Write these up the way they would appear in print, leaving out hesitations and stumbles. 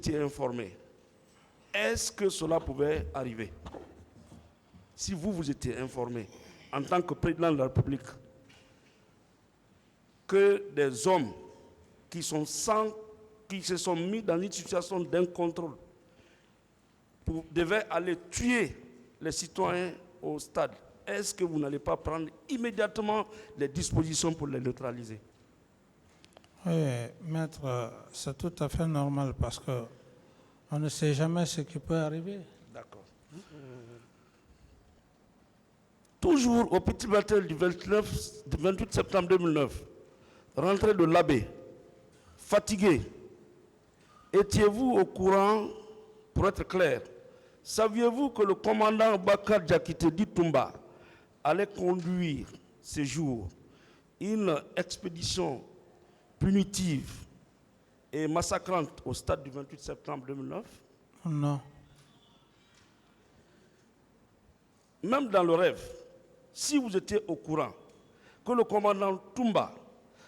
étiez informé, est-ce que cela pouvait arriver? Si vous étiez informé, en tant que président de la République, que des hommes qui se sont mis dans une situation d'incontrôle devaient aller tuer les citoyens au stade, est-ce que vous n'allez pas prendre immédiatement les dispositions pour les neutraliser? Oui, maître, c'est tout à fait normal parce qu'on ne sait jamais ce qui peut arriver. D'accord. Toujours au petit matin du 28 septembre 2009, rentrée de l'abbé, fatigué, étiez-vous au courant, pour être clair, saviez-vous que le commandant Bakar Diakité dit Toumba allait conduire ces jours une expédition punitive et massacrante au stade du 28 septembre 2009? Non. Même dans le rêve, si vous étiez au courant que le commandant Toumba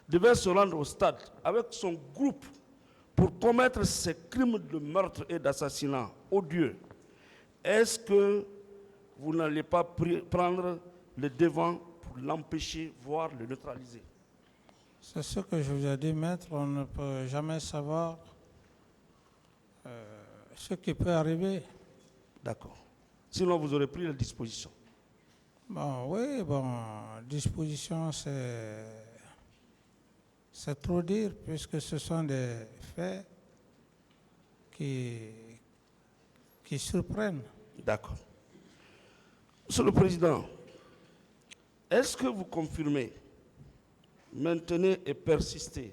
devait se rendre au stade avec son groupe pour commettre ces crimes de meurtre et d'assassinat odieux, est-ce que vous n'allez pas prendre le devant pour l'empêcher, voire le neutraliser? C'est ce que je vous ai dit, maître, on ne peut jamais savoir ce qui peut arriver. D'accord. Sinon, vous aurez pris les dispositions. Bon, oui, disposition, c'est trop dire, puisque ce sont des faits qui surprennent. D'accord. Monsieur le Président, est-ce que vous confirmez, maintenez et persistez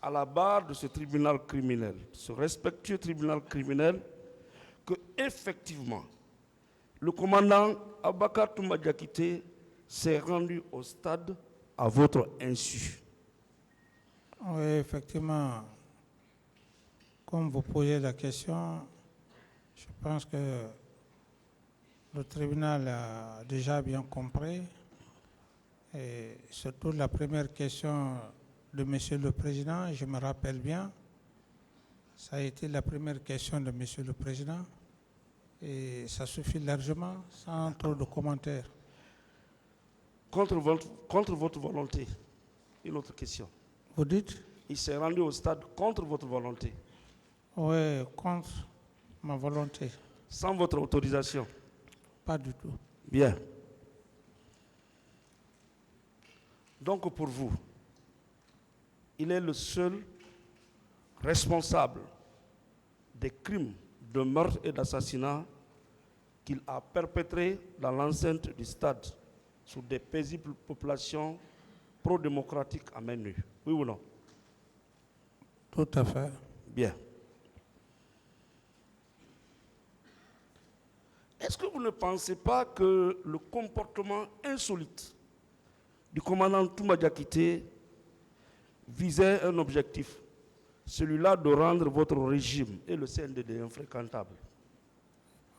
à la barre de ce tribunal criminel, ce respectueux tribunal criminel, que effectivement, le commandant Abakar Toumba Diakité s'est rendu au stade à votre insu? Oui, effectivement, comme vous posez la question, je pense que le tribunal a déjà bien compris. Et surtout la première question de Monsieur le Président, je me rappelle bien, ça a été la première question de Monsieur le Président. Et ça suffit largement, sans trop de commentaires. Contre votre volonté, une autre question. Vous dites? Il s'est rendu au stade contre votre volonté? Oui, contre ma volonté. Sans votre autorisation? Pas du tout. Bien. Donc pour vous, il est le seul responsable des crimes de meurtre et d'assassinat qu'il a perpétrés dans l'enceinte du stade sur des paisibles populations pro-démocratiques à main nue. Oui ou non? Tout à fait. Bien. Est-ce que vous ne pensez pas que le comportement insolite du commandant Toumba Diakité visait un objectif, celui-là de rendre votre régime et le CNDD infréquentables?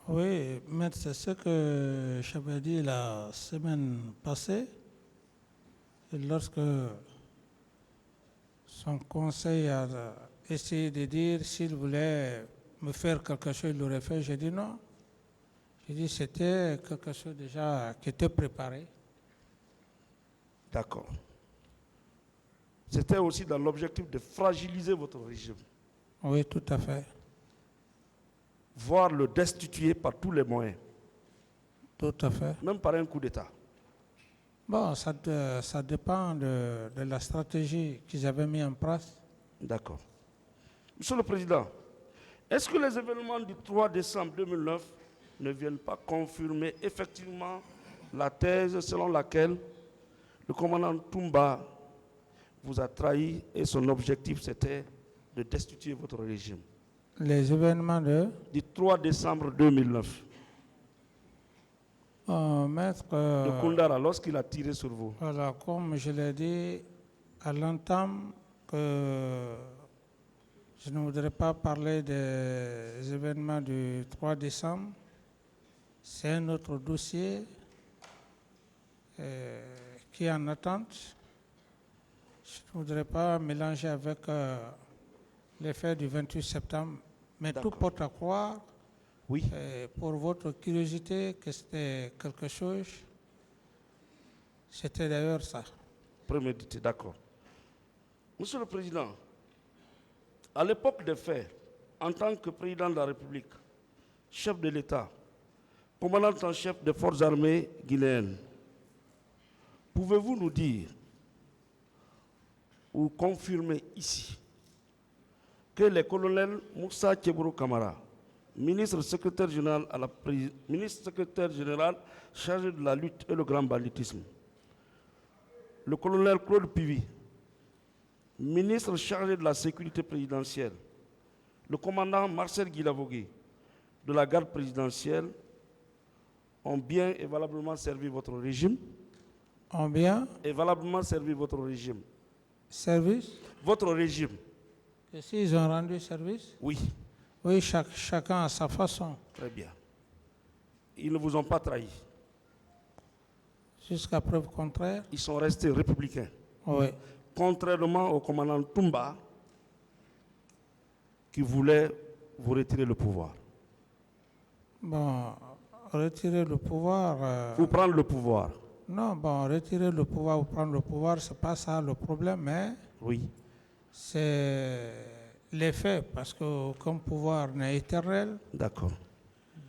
Oui, mais c'est ce que j'avais dit la semaine passée, lorsque son conseil a essayé de dire s'il voulait me faire quelque chose, il l'aurait fait. J'ai dit non. J'ai dit c'était quelque chose déjà qui était préparé. D'accord. C'était aussi dans l'objectif de fragiliser votre régime. Oui, tout à fait. Voire le destituer par tous les moyens. Tout à fait. Même par un coup d'État. Bon, ça dépend de la stratégie qu'ils avaient mis en place. D'accord. Monsieur le Président, est-ce que les événements du 3 décembre 2009 ne viennent pas confirmer effectivement la thèse selon laquelle le commandant Toumba vous a trahi et son objectif c'était de destituer votre régime? Les événements du 3 décembre 2009. Maître, de Koundara, lorsqu'il a tiré sur vous. Voilà, comme je l'ai dit à l'entame, que je ne voudrais pas parler des événements du 3 décembre. C'est un autre dossier qui est en attente. Je ne voudrais pas mélanger avec les faits du 28 septembre Mais tout D'accord. porte à croire, Oui. pour votre curiosité, que c'était quelque chose. C'était d'ailleurs ça. Prémédité, d'accord. Monsieur le Président, à l'époque des faits, en tant que président de la République, chef de l'État, commandant en chef des forces armées guinéennes, pouvez-vous nous dire ou confirmer ici que les colonels Moussa Tchebro Kamara, ministre secrétaire général, ministre secrétaire général chargé de la lutte et le grand banditisme, le colonel Claude Pivi, ministre chargé de la sécurité présidentielle, le commandant Marcel Guilavogui de la garde présidentielle ont bien et valablement servi votre régime. Ont bien Et valablement servi votre régime. service. Votre régime, Et s'ils ont rendu service, oui, oui, chacun à sa façon. très bien. Ils ne vous ont pas trahi. Jusqu'à preuve contraire, Ils sont restés républicains. oui. Contrairement au commandant Toumba qui voulait vous retirer le pouvoir. Bon, retirer le pouvoir. Vous prendre le pouvoir. Non, bon, retirer le pouvoir ou prendre le pouvoir, c'est pas ça le problème, mais Oui, c'est l'effet, parce que comme pouvoir n'est éternel, d'accord.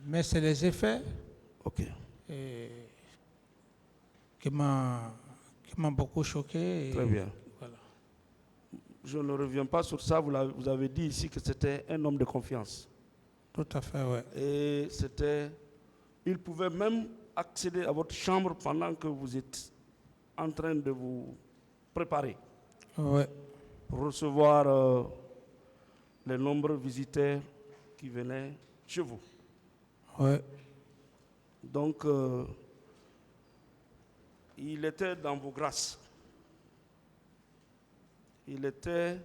mais c'est les effets Ok. qui m'ont beaucoup choqué. Très bien. Voilà. Je ne reviens pas sur ça. Vous avez dit ici que c'était un homme de confiance. Tout à fait, oui. Et il pouvait même accéder à votre chambre pendant que vous êtes en train de vous préparer Oui, pour recevoir les nombreux visiteurs qui venaient chez vous. oui. Donc, il était dans vos grâces. Il était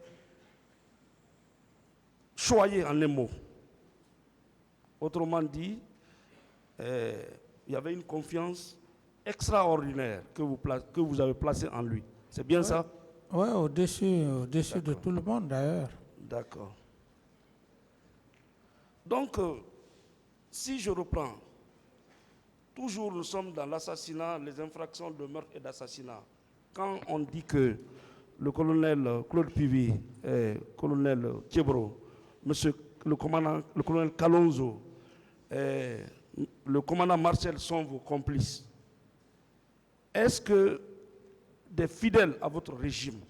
choyé en un mot. Autrement dit, il y avait une confiance extraordinaire que vous avez placée en lui. C'est bien ça? Oui, au-dessus de tout le monde d'ailleurs. D'accord. Donc, si je reprends, toujours nous sommes dans l'assassinat, les infractions de meurtre et d'assassinat. Quand on dit que le colonel Claude Pivi, colonel Tchebro, le colonel Kalonzo, le commandant Marcel sont vos complices, est-ce que des fidèles à votre régime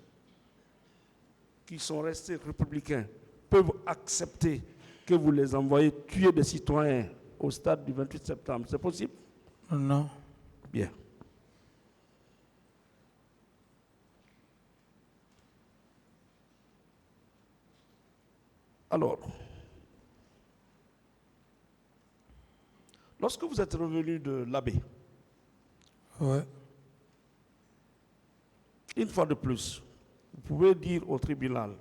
qui sont restés républicains peuvent accepter que vous les envoyez tuer des citoyens au stade du 28 septembre? C'est possible? Non. Bien. Alors, lorsque vous êtes revenu de l'Abbé, Oui. une fois de plus, vous pouvez dire au tribunal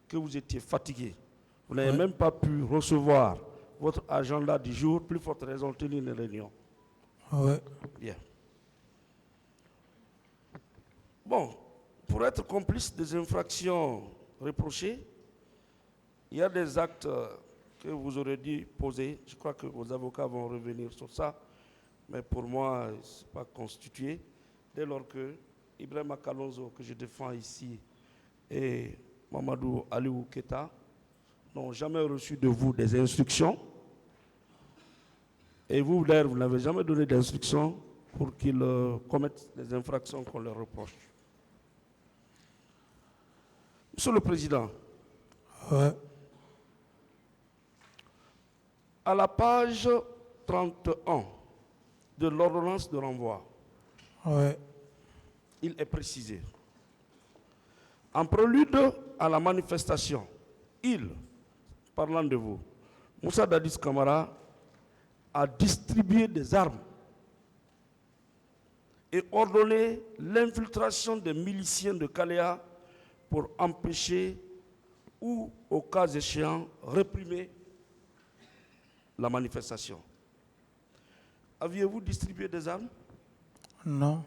que vous étiez fatigué. Vous n'avez même pas pu recevoir votre agenda du jour, plus forte raison, tenir une réunion. Oui. Bien. Bon, pour être complice des infractions reprochées, il y a des actes que vous aurez dû poser. Je crois que vos avocats vont revenir sur ça. Mais pour moi, ce n'est pas constitué. Dès lors que Ibrahima Kalonzo, que je défends ici, et Mamadou Aliou Keta n'ont jamais reçu de vous des instructions. Et vous, d'ailleurs, vous n'avez jamais donné d'instructions pour qu'ils commettent les infractions qu'on leur reproche. Monsieur le Président, Oui. à la page 31 de l'ordonnance de renvoi, Oui. il est précisé. En prélude à la manifestation, parlant de vous, Moussa Dadis Kamara a distribué des armes et ordonné l'infiltration des miliciens de Kalea pour empêcher ou, au cas échéant, réprimer la manifestation. Aviez-vous distribué des armes? Non.